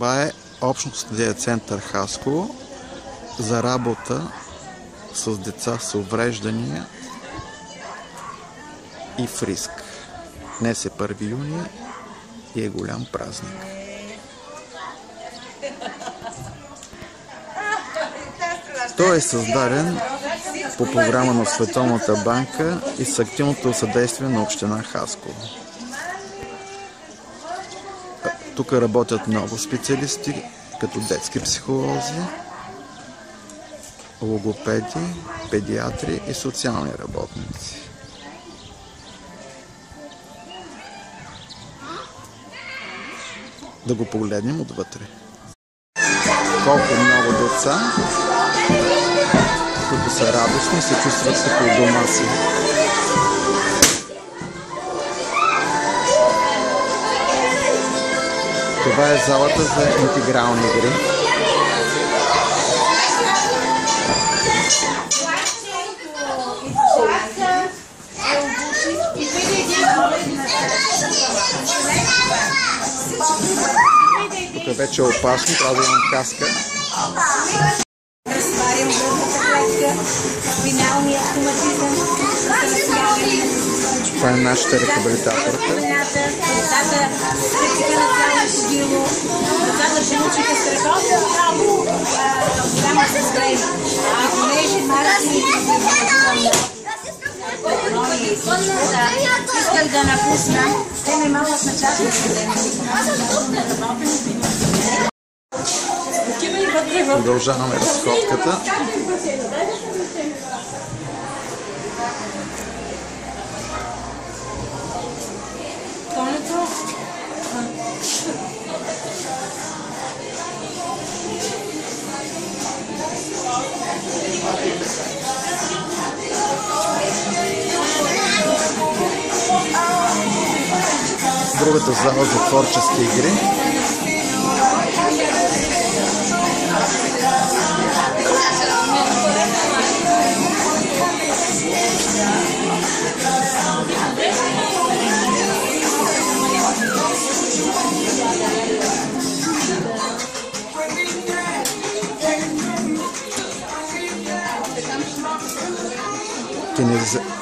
Това е общностният център Хасково за работа с деца с увреждания и в риск. Днес е 1 юни и е голям празник. Той е създаден по програма на Световната банка и с активното съдействие на община Хасково. Тук работят много специалисти, като детски психолози, логопеди, педиатри и социални работници. Да го погледнем отвътре. Колко много деца, които са радостни и се чувстват като у дома си. Това е залата за интегрални игри. Тук вече е опасно, трябва да имам каска. Това е нашата рехабилитаторка. Исках да напусна. Те не могат в началото. Продължаваме разходката. Другата зала за творчески игри.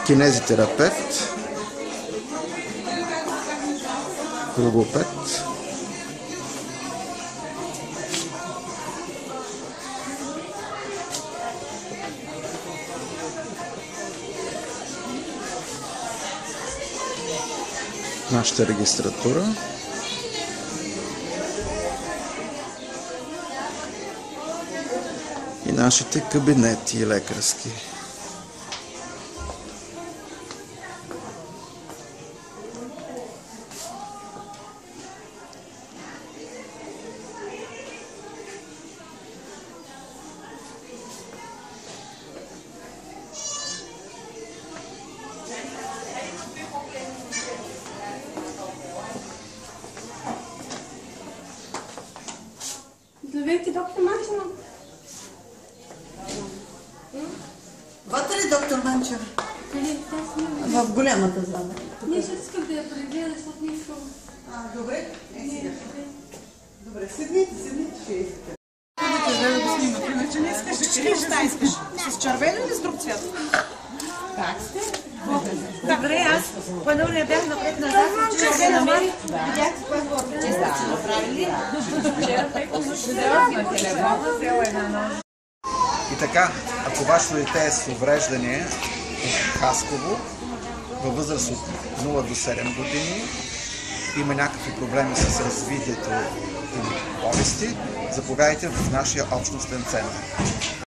Кинезитерапевт, логопед, нашата регистратура, и нашите кабинети лекарски. Здравейте, доктор Манчева. Вътре ли, доктор Манчева? В голямата зала. Не, ще искам да я прегледа, защото не искам. Добре. Добре, седните, ще искате. Да го снимат, иначе не искаш. Какви неща искаш? С червено или с друг цвят? Как сте? Добре, аз първо не бях напред-назад, че се намери. Видях какво че сте си направили. Вчера пеко нощта на телефона, взела една нож. И така, ако вашето дете е с увреждане в Хасково, във възраст от 0 до 7 години, има някакви проблеми с развитието и болести, заповядайте в нашия общностен център.